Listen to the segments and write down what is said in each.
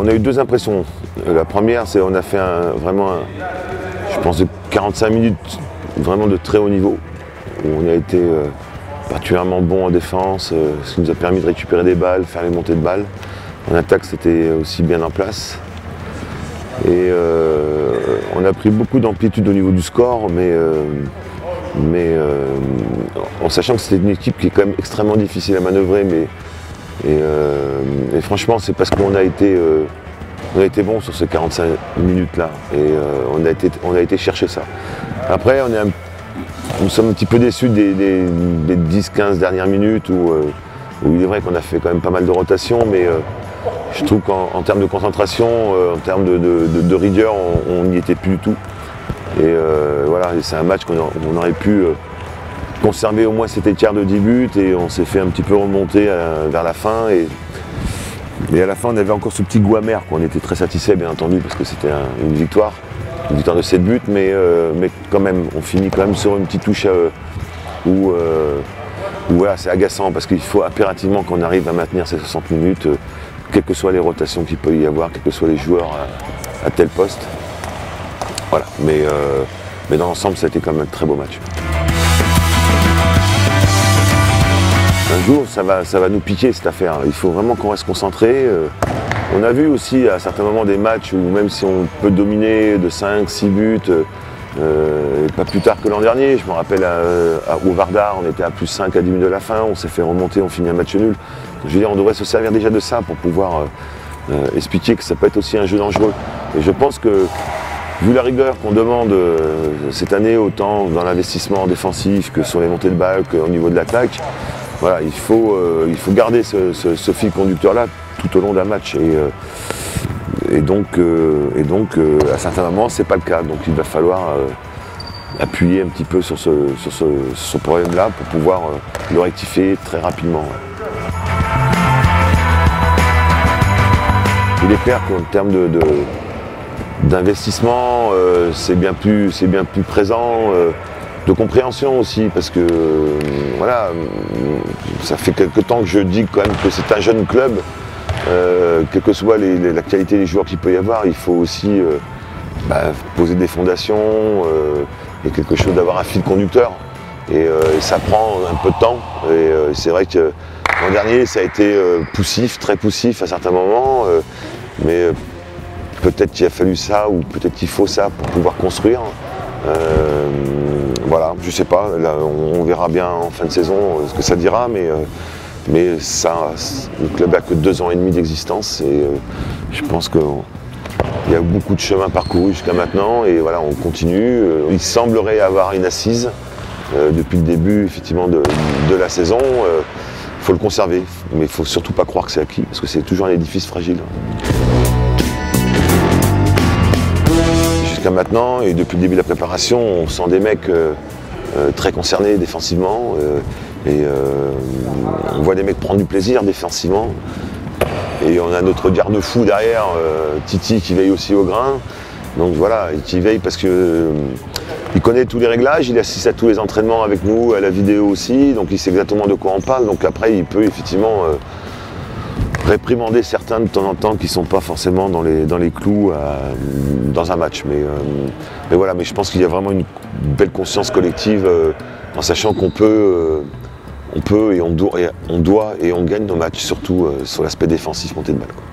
on a eu deux impressions. La première, c'est qu'on a fait je pense, de 45 minutes vraiment de très haut niveau, où on a été particulièrement bon en défense, ce qui nous a permis de récupérer des balles, faire les montées de balles. En attaque, c'était aussi bien en place. Et on a pris beaucoup d'amplitude au niveau du score, mais en sachant que c'était une équipe qui est quand même extrêmement difficile à manœuvrer. Et franchement, c'est parce qu'on a été bon sur ces 45 minutes-là. Et on a été chercher ça. Après, nous sommes un petit peu déçus des 10-15 dernières minutes où il est vrai qu'on a fait quand même pas mal de rotations, mais je trouve qu'en termes de concentration, en termes de rigueur, on n'y était plus du tout. Et voilà, c'est un match qu'on aurait pu conserver au moins cet écart de 10 buts, et on s'est fait un petit peu remonter vers la fin. Et à la fin, on avait encore ce petit goût amer, quoi. On était très satisfait, bien entendu, parce que c'était une victoire de 7 buts, mais quand même, on finit quand même sur une petite touche où voilà, c'est agaçant, parce qu'il faut impérativement qu'on arrive à maintenir ces 60 minutes, quelles que soient les rotations qu'il peut y avoir, quels que soient les joueurs à tel poste. Voilà, mais dans l'ensemble, ça a été quand même un très beau match. Un jour, ça va nous piquer cette affaire. Il faut vraiment qu'on reste concentré. On a vu aussi à certains moments des matchs où même si on peut dominer de 5-6 buts, pas plus tard que l'an dernier, je me rappelle au Vardar, on était à plus 5 à 10 minutes de la fin, on s'est fait remonter, on finit un match nul. Je veux dire, on devrait se servir déjà de ça pour pouvoir expliquer que ça peut être aussi un jeu dangereux. Et je pense que, vu la rigueur qu'on demande cette année, autant dans l'investissement défensif que sur les montées de balles, qu'au niveau de l'attaque, voilà, il faut garder ce fil conducteur-là tout au long d'un match. Et donc, à certains moments, c'est pas le cas. Donc il va falloir appuyer un petit peu sur ce problème-là pour pouvoir le rectifier très rapidement. Il est clair qu'en termes d'investissement, c'est bien plus présent, de compréhension aussi, parce que voilà, ça fait quelque temps que je dis quand même que c'est un jeune club, quelle que soit la qualité des joueurs qu'il peut y avoir, il faut aussi poser des fondations, et quelque chose d'avoir un fil conducteur, et ça prend un peu de temps, et c'est vrai que l'an dernier ça a été poussif, très poussif à certains moments, mais peut-être qu'il a fallu ça, ou peut-être qu'il faut ça pour pouvoir construire. Voilà, je sais pas, là, on verra bien en fin de saison ce que ça dira, mais ça, le club n'a que 2 ans et demi d'existence, et je pense qu'il y a beaucoup de chemin parcouru jusqu'à maintenant, et voilà, on continue. Il semblerait avoir une assise depuis le début effectivement de la saison. Il faut le conserver, mais il ne faut surtout pas croire que c'est acquis, parce que c'est toujours un édifice fragile. Jusqu'à maintenant, et depuis le début de la préparation, on sent des mecs très concernés défensivement, et on voit des mecs prendre du plaisir défensivement. Et on a notre garde-fou derrière, Titi, qui veille aussi au grain. Donc voilà, qui veille parce que il connaît tous les réglages, il assiste à tous les entraînements avec nous, à la vidéo aussi, donc il sait exactement de quoi on parle. Donc après, il peut effectivement réprimander certains de temps en temps qui ne sont pas forcément dans les clous dans un match. Mais voilà, mais je pense qu'il y a vraiment une belle conscience collective en sachant qu'on peut, et on doit et on gagne nos matchs, surtout sur l'aspect défensif, montée de balle, quoi.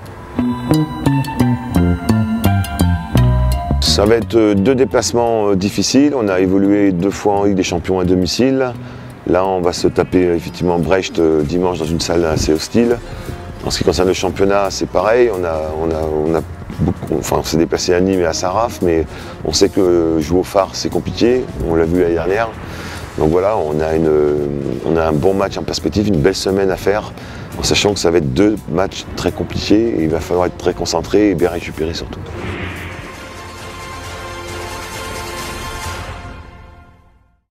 Ça va être 2 déplacements difficiles. On a évolué 2 fois en Ligue des Champions à domicile. Là, on va se taper effectivement Brest dimanche dans une salle assez hostile. En ce qui concerne le championnat, c'est pareil. On s'est déplacé à Nîmes et à Saraf, mais on sait que jouer au Phare, c'est compliqué. On l'a vu l'année dernière. Donc voilà, on a un bon match en perspective, une belle semaine à faire, en sachant que ça va être 2 matchs très compliqués et il va falloir être très concentré et bien récupéré surtout.